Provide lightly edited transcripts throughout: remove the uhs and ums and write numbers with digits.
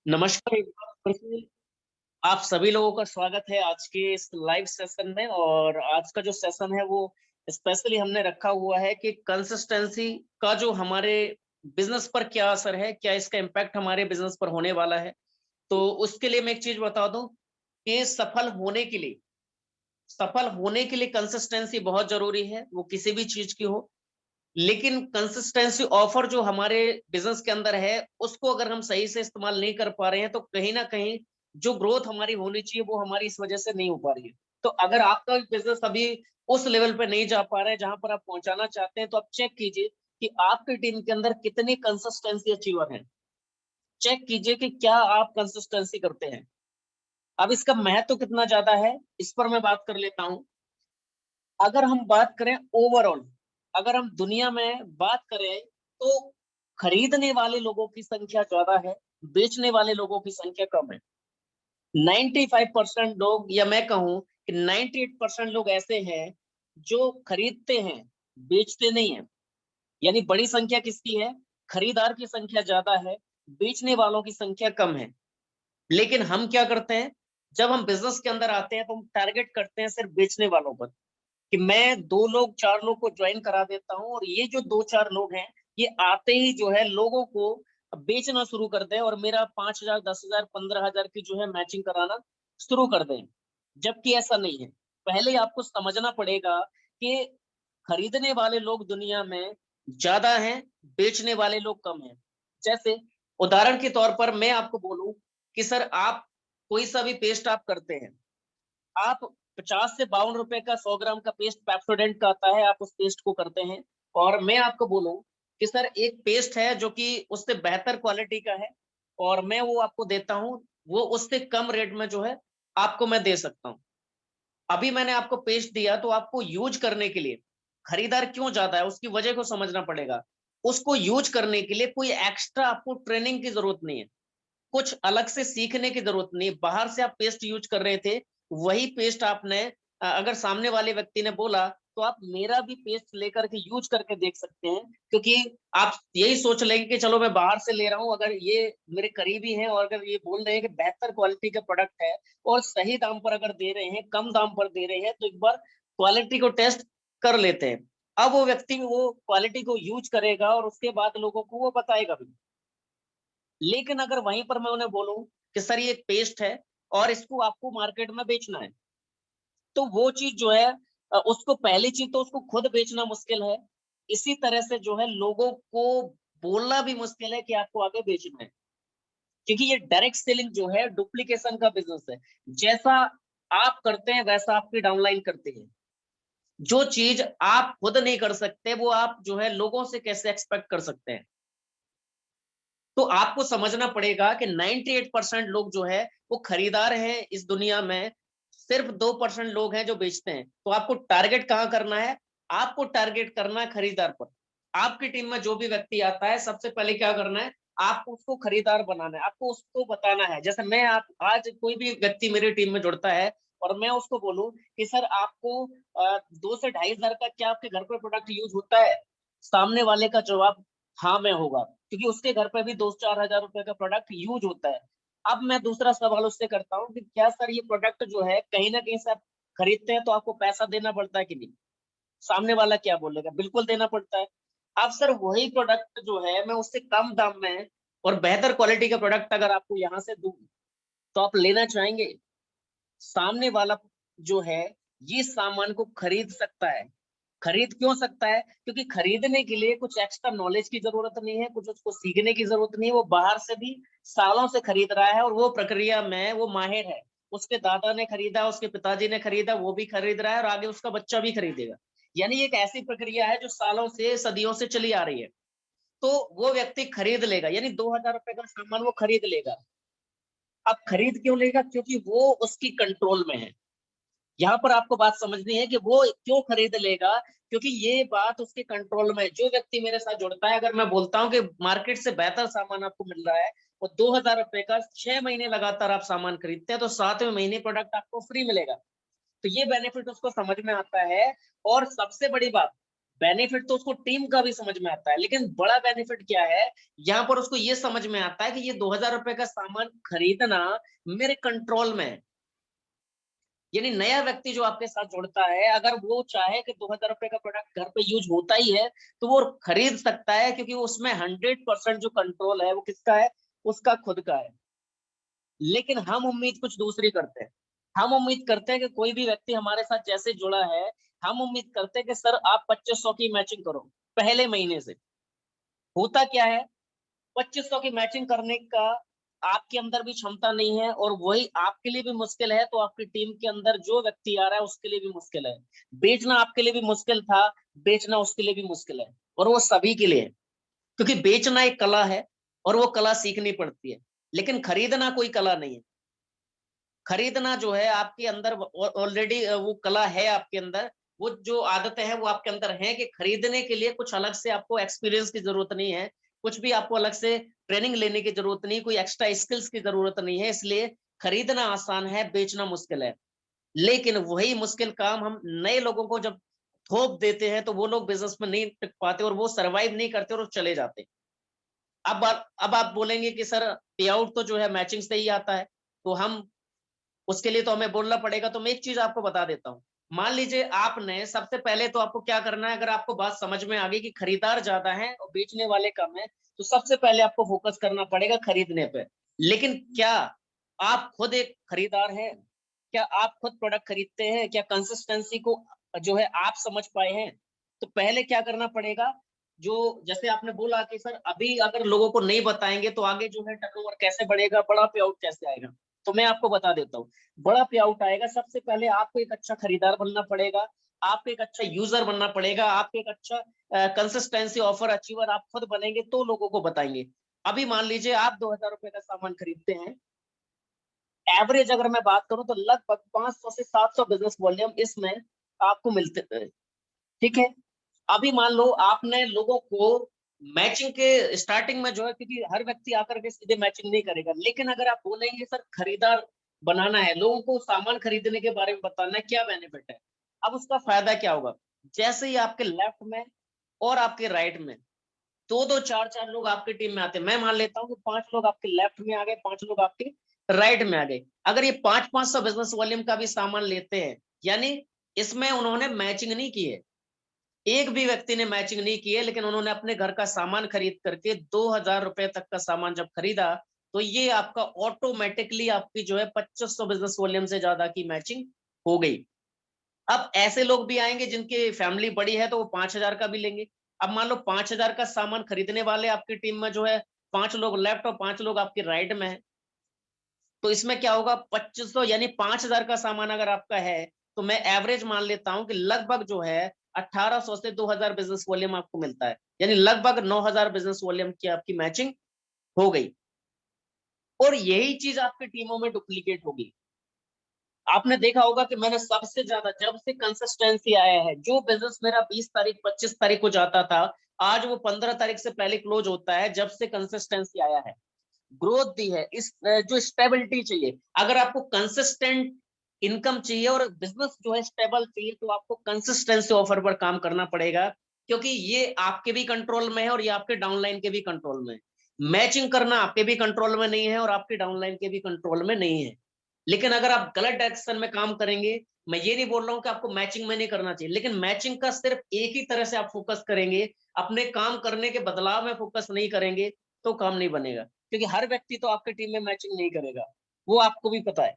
नमस्कार, एक बार फिर से आप सभी लोगों का स्वागत है आज के इस लाइव सेशन में। और आज का जो सेशन है वो स्पेशली हमने रखा हुआ है कि कंसिस्टेंसी का जो हमारे बिजनेस पर क्या असर है, क्या इसका इम्पैक्ट हमारे बिजनेस पर होने वाला है। तो उसके लिए मैं एक चीज बता दूं कि सफल होने के लिए कंसिस्टेंसी बहुत जरूरी है, वो किसी भी चीज की हो। लेकिन कंसिस्टेंसी ऑफर जो हमारे बिजनेस के अंदर है, उसको अगर हम सही से इस्तेमाल नहीं कर पा रहे हैं तो कहीं ना कहीं जो ग्रोथ हमारी होनी चाहिए वो हमारी इस वजह से नहीं हो पा रही है। तो अगर आपका बिजनेस अभी उस लेवल पे नहीं जा पा रहा है जहां पर आप पहुंचाना चाहते हैं, तो आप चेक कीजिए कि आपकी टीम के अंदर कितने कंसिस्टेंसी अचीवर हैं। चेक कीजिए कि क्या आप कंसिस्टेंसी करते हैं। अब इसका महत्व कितना ज्यादा है, इस पर मैं बात कर लेता हूं। अगर हम बात करें ओवरऑल, अगर हम दुनिया में बात करें, तो खरीदने वाले लोगों की संख्या ज्यादा है, बेचने वाले लोगों की संख्या कम है। 95% लोग, या मैं कहूं कि 98% लोग ऐसे हैं जो खरीदते हैं, बेचते नहीं है। यानी बड़ी संख्या किसकी है? खरीदार की संख्या ज्यादा है, बेचने वालों की संख्या कम है। लेकिन हम क्या करते हैं, जब हम बिजनेस के अंदर आते हैं तो हम टारगेट करते हैं सिर्फ बेचने वालों पर, कि मैं 2 लोग 4 लोग को ज्वाइन करा देता हूँ और ये जो 2 4 लोग हैं, ये आते ही जो है लोगों को बेचना शुरू कर दें और मेरा 5,000 10,000 15,000 की जो है मैचिंग कराना शुरू कर दें। जबकि ऐसा नहीं है। पहले आपको समझना पड़ेगा कि खरीदने वाले लोग दुनिया में ज्यादा हैं, बेचने वाले लोग कम हैं। जैसे उदाहरण के तौर पर मैं आपको बोलूं कि सर, आप कोई सा भी पेस्ट आप करते हैं, आप 50 से 52 रुपए का 100 ग्राम का पेस्ट पेप्सोडेंट का आता है, आप उस पेस्ट को करते हैं। और मैं आपको बोलूं कि सर, एक पेस्ट है जो कि उससे बेहतर क्वालिटी का है और मैं वो आपको देता हूं, वो उससे कम रेट में जो है आपको मैं दे सकता हूं। अभी मैंने आपको पेस्ट दिया तो आपको यूज करने के लिए खरीदार क्यों ज्यादा है, उसकी वजह को समझना पड़ेगा। उसको यूज करने के लिए कोई एक्स्ट्रा आपको ट्रेनिंग की जरूरत नहीं है, कुछ अलग से सीखने की जरूरत नहीं। बाहर से आप पेस्ट यूज कर रहे थे, वही पेस्ट आपने अगर सामने वाले व्यक्ति ने बोला तो आप मेरा भी पेस्ट लेकर के यूज करके देख सकते हैं। क्योंकि आप यही सोच लेंगे कि चलो मैं बाहर से ले रहा हूं, अगर ये मेरे करीबी हैं और अगर ये बोल रहे हैं कि बेहतर क्वालिटी का प्रोडक्ट है और सही दाम पर अगर दे रहे हैं, कम दाम पर दे रहे हैं, तो एक बार क्वालिटी को टेस्ट कर लेते हैं। अब वो व्यक्ति वो क्वालिटी को यूज करेगा और उसके बाद लोगों को वो बताएगा भी। लेकिन अगर वहीं पर मैं उन्हें बोलूं कि सर, ये एक पेस्ट है और इसको आपको मार्केट में बेचना है, तो वो चीज जो है, उसको पहली चीज तो उसको खुद बेचना मुश्किल है। इसी तरह से जो है लोगों को बोलना भी मुश्किल है कि आपको आगे बेचना है। क्योंकि ये डायरेक्ट सेलिंग जो है डुप्लीकेशन का बिजनेस है। जैसा आप करते हैं वैसा आपकी डाउनलाइन करते हैं। जो चीज आप खुद नहीं कर सकते वो आप जो है लोगों से कैसे एक्सपेक्ट कर सकते हैं। तो आपको समझना पड़ेगा कि 98% लोग जो है वो खरीदार हैं इस दुनिया में, सिर्फ 2% लोग हैं जो बेचते हैं। तो आपको टारगेट कहाँ करना है? आपको टारगेट करना है खरीदार पर। आपकी टीम में जो भी व्यक्ति आता है, सबसे पहले क्या करना है? आपको उसको खरीदार बनाना है, आपको उसको बताना है। जैसे मैं आप आज कोई भी व्यक्ति मेरी टीम में जुड़ता है और मैं उसको बोलूं कि सर, आपको 2 से 2,500 का क्या आपके घर पर प्रोडक्ट यूज होता है? सामने वाले का जवाब हाँ में होगा, क्योंकि उसके घर पे भी 2 4 हजार रुपए का प्रोडक्ट यूज होता है। अब मैं दूसरा सवाल उससे करता हूँ कि क्या सर, ये प्रोडक्ट जो है कहीं ना कहीं से आप खरीदते हैं तो आपको पैसा देना पड़ता है कि नहीं? सामने वाला क्या बोलेगा? बिल्कुल देना पड़ता है। अब सर, वही प्रोडक्ट जो है मैं उससे कम दाम में और बेहतर क्वालिटी का प्रोडक्ट अगर आपको यहाँ से दूं, तो आप लेना चाहेंगे? सामने वाला जो है ये सामान को खरीद सकता है। खरीद क्यों सकता है? क्योंकि खरीदने के लिए कुछ एक्स्ट्रा नॉलेज की जरूरत नहीं है, कुछ उसको सीखने की जरूरत नहीं है। वो बाहर से भी सालों से खरीद रहा है और वो प्रक्रिया में वो माहिर है। उसके दादा ने खरीदा, उसके पिताजी ने खरीदा, वो भी खरीद रहा है और आगे उसका बच्चा भी खरीदेगा। यानी एक ऐसी प्रक्रिया है जो सालों से सदियों से चली आ रही है। तो वो व्यक्ति खरीद लेगा, यानी 2,000 रुपए का सामान वो खरीद लेगा। अब खरीद क्यों लेगा? क्योंकि वो उसकी कंट्रोल में है। यहाँ पर आपको बात समझनी है कि वो क्यों खरीद लेगा, क्योंकि ये बात उसके कंट्रोल में है। जो व्यक्ति मेरे साथ जुड़ता है, अगर मैं बोलता हूँ कि मार्केट से बेहतर सामान आपको मिल रहा है और 2,000 रुपए का 6 महीने लगातार आप सामान खरीदते हैं, तो 7वें महीने प्रोडक्ट आपको फ्री मिलेगा। तो ये बेनिफिट उसको समझ में आता है। और सबसे बड़ी बात, बेनिफिट तो उसको टीम का भी समझ में आता है, लेकिन बड़ा बेनिफिट क्या है, यहाँ पर उसको ये समझ में आता है कि ये 2000 रुपए का सामान खरीदना मेरे कंट्रोल में है। यानी नया व्यक्ति जो आपके साथ जुड़ता है, अगर वो चाहे कि 2000 रुपए का प्रोडक्ट घर पे यूज होता ही है, तो वो खरीद सकता है, क्योंकि उसमें 100% जो कंट्रोल है वो किसका है, उसका खुद का है। लेकिन हम उम्मीद कुछ दूसरी करते हैं। हम उम्मीद करते हैं कि कोई भी व्यक्ति हमारे साथ जैसे जुड़ा है, हम उम्मीद करते हैं कि सर आप 2500 की मैचिंग करो पहले महीने से। होता क्या है, 2500 की मैचिंग करने का आपके अंदर भी क्षमता नहीं है, और वही आपके लिए भी मुश्किल है, तो आपकी टीम के अंदर जो व्यक्ति आ रहा है उसके लिए भी मुश्किल है। बेचना आपके लिए भी मुश्किल था, बेचना उसके लिए भी मुश्किल है, और वो सभी के लिए है। क्योंकि बेचना एक कला है, और वो कला सीखनी पड़ती है। लेकिन खरीदना कोई कला नहीं है। खरीदना जो है आपके अंदर ऑलरेडी वो कला है आपके अंदर। वो जो आदतें हैं वो आपके अंदर हैं कि खरीदने के लिए कुछ अलग से आपको एक्सपीरियंस की जरूरत नहीं है, कुछ भी आपको अलग से ट्रेनिंग लेने की जरूरत नहीं, कोई एक्स्ट्रा स्किल्स की जरूरत नहीं है। इसलिए खरीदना आसान है, बेचना मुश्किल है। लेकिन वही मुश्किल काम हम नए लोगों को जब थोप देते हैं, तो वो लोग बिजनेस में नहीं टिक पाते, और वो सर्वाइव नहीं करते, और वो चले जाते हैं। अब आप बोलेंगे कि सर पे आउट तो जो है मैचिंग से ही आता है, तो हम उसके लिए तो हमें बोलना पड़ेगा। तो मैं एक चीज आपको बता देता हूँ। मान लीजिए आपने सबसे पहले तो आपको क्या करना है, अगर आपको बात समझ में आ गई कि खरीदार ज्यादा है और बेचने वाले कम है, तो सबसे पहले आपको फोकस करना पड़ेगा खरीदने पे। लेकिन क्या आप खुद एक खरीदार हैं? क्या आप खुद प्रोडक्ट खरीदते हैं? क्या कंसिस्टेंसी को जो है आप समझ पाए हैं? तो पहले क्या करना पड़ेगा, जो जैसे आपने बोला कि सर अभी अगर लोगों को नहीं बताएंगे तो आगे जो है टर्नओवर कैसे बढ़ेगा, बड़ा पे आउट कैसे आएगा। तो मैं आपको बता देता हूँ। बड़ा पे आउट आएगा, सबसे पहले आपको एक अच्छा खरीदार बनना पड़ेगा, आपको एक अच्छा यूजर बनना पड़ेगा, आपको एक अच्छा कंसिस्टेंसी ऑफर अचीवर आप खुद बनेंगे, तो लोगों को बताएंगे। अभी मान लीजिए आप 2000 रुपए का सामान खरीदते हैं, एवरेज अगर मैं बात करूं तो लगभग 500 से 700 बिजनेस वॉल्यूम इसमें आपको मिलते हैं। ठीक है। अभी मान लो आपने लोगों को मैचिंग के स्टार्टिंग में जो है, क्योंकि हर व्यक्ति आकर के सीधे मैचिंग नहीं करेगा, लेकिन अगर आप बोलेंगे सर खरीदार बनाना है, लोगों को सामान खरीदने के बारे में बताना है, क्या बेनिफिट है, अब उसका फायदा क्या होगा। जैसे ही आपके लेफ्ट में और आपके राइट में दो दो चार चार लोग आपकी टीम में आते हैं, मैं मान लेता हूँ कि 5 लोग आपके लेफ्ट में आ गए, 5 लोग आपके राइट में आ गए। अगर ये 500 बिजनेस वॉल्यूम का भी सामान लेते हैं, यानी इसमें उन्होंने मैचिंग नहीं की है, एक भी व्यक्ति ने मैचिंग नहीं की है, लेकिन उन्होंने अपने घर का सामान खरीद करके 2000 रुपए तक का सामान जब खरीदा, तो ये आपका ऑटोमेटिकली आपकी जो है 2500 बिजनेस वॉल्यूम से ज्यादा की मैचिंग हो गई। अब ऐसे लोग भी आएंगे जिनकी फैमिली बड़ी है, तो वो 5000 का भी लेंगे। अब मान लो 5000 का सामान खरीदने वाले आपकी टीम में जो है 5 लोग लेफ्ट और 5 लोग आपके राइट में है, तो इसमें क्या होगा, 2500 यानी 5000 का सामान अगर आपका है, तो मैं एवरेज मान लेता हूं कि लगभग जो है 1800 से 2000 बिजनेस वॉल्यूम आपको मिलता है, यानी लगभग 9000 बिजनेस वॉल्यूम की आपकी मैचिंग हो गई। और यही चीज आपकी टीमों में डुप्लीकेट होगी। आपने देखा होगा कि मैंने सबसे ज्यादा, जब से कंसिस्टेंसी आया है, जो बिजनेस मेरा 20 तारीख 25 तारीख को जाता था, आज वो 15 तारीख से पहले क्लोज होता है, जब से कंसिस्टेंसी आया है। ग्रोथ दी है, इस जो स्टेबिलिटी चाहिए, अगर आपको कंसिस्टेंट इनकम चाहिए और बिजनेस जो है स्टेबल चाहिए, तो आपको कंसिस्टेंसी ऑफर पर काम करना पड़ेगा, क्योंकि ये आपके भी कंट्रोल में है और ये आपके डाउनलाइन के भी कंट्रोल में है। मैचिंग करना आपके भी कंट्रोल में नहीं है और आपके डाउनलाइन के भी कंट्रोल में नहीं है। लेकिन अगर आप गलत डायरेक्शन में काम करेंगे, मैं ये नहीं बोल रहा हूं कि आपको मैचिंग में नहीं करना चाहिए, लेकिन मैचिंग का सिर्फ एक ही तरह से आप फोकस करेंगे, अपने काम करने के बदलाव में फोकस नहीं करेंगे, तो काम नहीं बनेगा। क्योंकि हर व्यक्ति तो आपके टीम में मैचिंग नहीं करेगा, वो आपको भी पता है।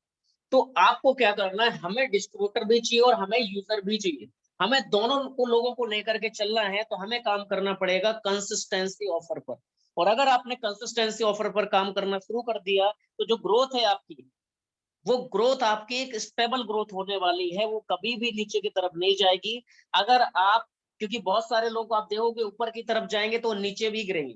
तो आपको क्या करना है, हमें डिस्ट्रीब्यूटर भी चाहिए और हमें यूजर भी चाहिए, हमें दोनों को लोगों को लेकर के चलना है, तो हमें काम करना पड़ेगा कंसिस्टेंसी ऑफर पर। और अगर आपने कंसिस्टेंसी ऑफर पर काम करना शुरू कर दिया, तो जो ग्रोथ है आपकी, वो ग्रोथ आपकी एक स्टेबल ग्रोथ होने वाली है, वो कभी भी नीचे की तरफ नहीं जाएगी। अगर आप, क्योंकि बहुत सारे लोग आप देखोगे ऊपर की तरफ जाएंगे तो नीचे भी गिरेंगे,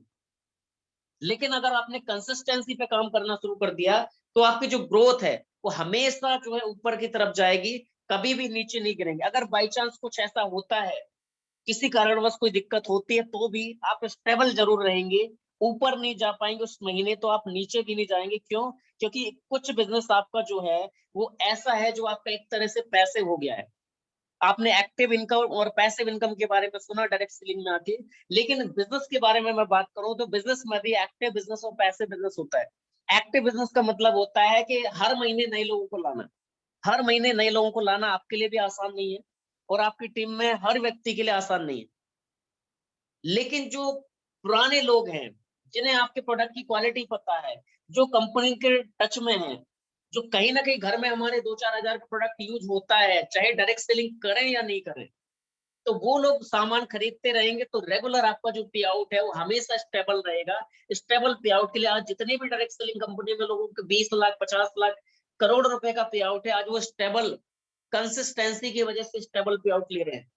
लेकिन अगर आपने कंसिस्टेंसी पे काम करना शुरू कर दिया, तो आपकी जो ग्रोथ है वो हमेशा जो है ऊपर की तरफ जाएगी, कभी भी नीचे नहीं गिरेंगे। अगर बाई चांस कुछ ऐसा होता है, किसी कारणवश कोई दिक्कत होती है, तो भी आप स्टेबल जरूर रहेंगे, ऊपर नहीं जा पाएंगे उस महीने, तो आप नीचे भी नहीं जाएंगे। क्यों? क्योंकि कुछ बिजनेस आपका जो है वो ऐसा है जो आपका एक तरह से पैसे हो गया है। आपने एक्टिव इनकम और पैसिव इनकम के बारे में सुना डायरेक्ट सेलिंग में आके, लेकिन बिजनेस के बारे में मैं बात करूं तो बिजनेस में भी एक्टिव बिजनेस और पैसिव बिजनेस होता है। एक्टिव बिजनेस का मतलब होता है कि हर महीने नए लोगों को लाना। हर महीने नए लोगों को लाना आपके लिए भी आसान नहीं है और आपकी टीम में हर व्यक्ति के लिए आसान नहीं है। लेकिन जो पुराने लोग हैं, जिन्हें आपके प्रोडक्ट की क्वालिटी पता है, जो कंपनी के टच में हैं, जो कहीं न कहीं घर में हमारे 2-4 हज़ार का प्रोडक्ट यूज़ होता है, चाहे डायरेक्ट सेलिंग करें या नहीं करें, तो वो लोग सामान खरीदते रहेंगे तो रेगुलर आपका जो पे आउट है वो हमेशा स्टेबल रहेगा। स्टेबल पे आउट के लिए आज जितने भी डायरेक्ट सेलिंग कंपनी में लोगों के 20 लाख, 50 लाख, करोड़ रुपए का पे आउट है, आज वो स्टेबल कंसिस्टेंसी की वजह से स्टेबल पे आउट ले रहे हैं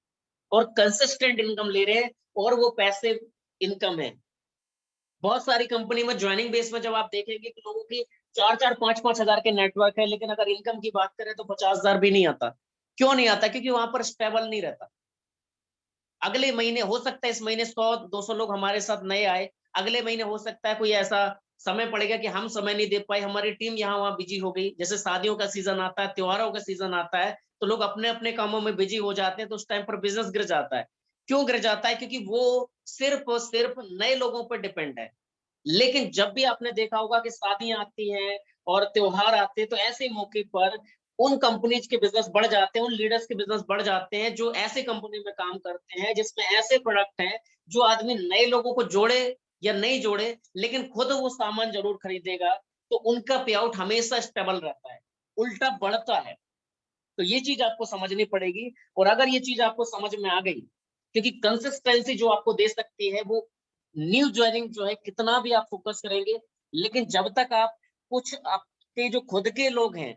और कंसिस्टेंट इनकम ले रहे हैं और वो पैसिव इनकम है। बहुत सारी कंपनी में जॉइनिंग बेस में जब आप देखेंगे कि लोगों की 4-4, 5-5 हज़ार के नेटवर्क है, लेकिन अगर इनकम की बात करें तो 50,000 भी नहीं आता। क्यों नहीं आता? क्योंकि वहां पर स्टेबल नहीं रहता। अगले महीने हो सकता है इस महीने 100-200 लोग हमारे साथ नए आए, अगले महीने हो सकता है कोई ऐसा समय पड़ेगा कि हम समय नहीं दे पाए, हमारी टीम यहाँ-वहाँ बिज़ी हो गई। जैसे शादियों का सीज़न आता है, त्योहारों का सीज़न आता है, तो लोग अपने-अपने कामों में बिज़ी हो जाते हैं, तो उस टाइम पर बिज़नेस गिर जाता है। क्यों गिर जाता है? क्योंकि वो सिर्फ़ और सिर्फ़ नए लोगों पर डिपेंड है। लेकिन जब भी आपने देखा होगा कि शादियाँ आती हैं और त्योहार आते हैं, तो ऐसे मौके पर उन कंपनीज़ के बिज़नेस बढ़ जाते हैं, उन लीडर्स के बिज़नेस बढ़ जाते हैं, जो ऐसे कंपनी में काम करते हैं, जिसमें ऐसे प्रोडक्ट हैं, जो आदमी नए लोगों को जोड़े या नहीं जोड़े, लेकिन खुद वो सामान ज़रूर खरीदेगा, तो उनका पे आउट हमेशा स्टेबल रहता है, उल्टा बढ़ता है। तो ये चीज़ आपको समझनी पड़ेगी और अगर ये चीज़ आपको समझ में आ गई, क्योंकि कंसिस्टेंसी जो आपको दे सकती है वो न्यू जॉइनिंग जो है कितना भी आप फ़ोकस करेंगे, लेकिन जब तक आप कुछ आपके जो खुद के लोग हैं,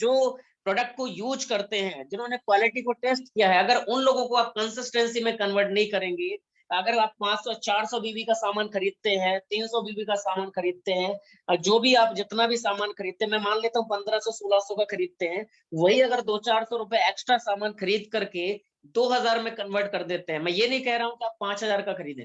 जो प्रोडक्ट को यूज़ करते हैं, जिन्होंने क्वालिटी को टेस्ट किया है, अगर उन लोगों को आप कंसिस्टेंसी में कन्वर्ट नहीं करेंगे, अगर आप 500-400 बीबी का सामान खरीदते हैं, 300 बीबी का सामान खरीदते हैं जो भी आप जितना भी सामान खरीदते हैं, मैं मान लेता हूँ 1500-1600 का खरीदते हैं, वही अगर 200-400 रुपए एक्स्ट्रा सामान खरीद करके 2000 में कन्वर्ट कर देते हैं। मैं ये नहीं कह रहा हूँ कि आप 5000 का खरीदें।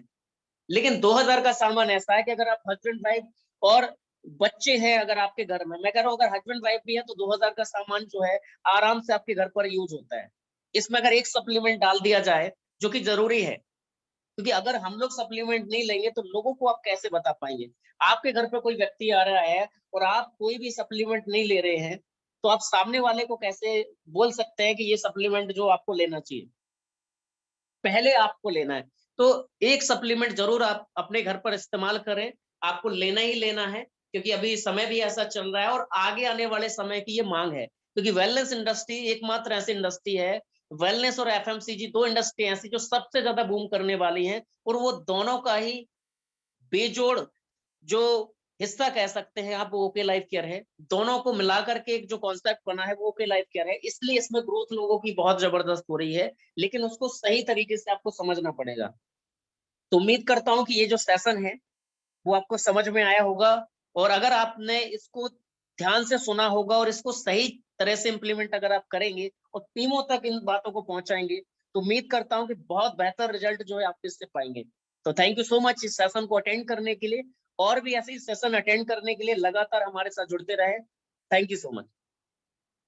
लेकिन 2000 का सामान ऐसा है कि अगर आप हस्बैंड वाइफ और बच्चे हैं अगर आपके घर में, मैं कह रहा हूँ अगर हस्बैंड वाइफ भी है तो 2000 का सामान जो है आराम से आपके घर पर यूज होता है। इसमें अगर एक सप्लीमेंट डाल दिया जाए जो कि जरूरी है, क्योंकि अगर हम लोग सप्लीमेंट नहीं लेंगे तो लोगों को आप कैसे बता पाएंगे? आपके घर पे कोई व्यक्ति आ रहा है और आप कोई भी सप्लीमेंट नहीं ले रहे हैं, तो आप सामने वाले को कैसे बोल सकते हैं कि ये सप्लीमेंट जो आपको लेना चाहिए? पहले आपको लेना है। तो एक सप्लीमेंट ज़रूर आप अपने घर पर इस्तेमाल करें, आपको लेना ही लेना है, क्योंकि अभी समय भी ऐसा चल रहा है और आगे आने वाले समय की ये माँग है। क्योंकि वेलनेस इंडस्ट्री एकमात्र ऐसी इंडस्ट्री है, वेलनेस और एफएमसीजी 2 इंडस्ट्री ऐसी जो सबसे ज़्यादा बूम करने वाली हैं और वो दोनों का ही बेजोड़ जो हिस्सा कह सकते हैं आप वो ओके लाइफ केयर है। दोनों को मिला कर के एक जो कॉन्सेप्ट बना है वो ओके लाइफ केयर है। इसलिए इसमें ग्रोथ लोगों की बहुत ज़बरदस्त हो रही है, लेकिन उसको सही तरीके से आपको समझना पड़ेगा। तो उम्मीद करता हूँ कि ये जो सेशन है, वो आपको समझ में आया होगा और अगर आपने इसको ध्यान से सुना होगा और इसको सही तरह से इम्प्लीमेंट अगर आप करेंगे और टीमों तक इन बातों को पहुँचाएँगे, तो उम्मीद करता हूँ कि बहुत बेहतर रिजल्ट जो है आप इससे पाएँगे। तो थैंक यू सो मच इस सेशन को अटेंड करने के लिए और भी ऐसे ही सेशन अटेंड करने के लिए लगातार हमारे साथ जुड़ते रहें। Thank you so much.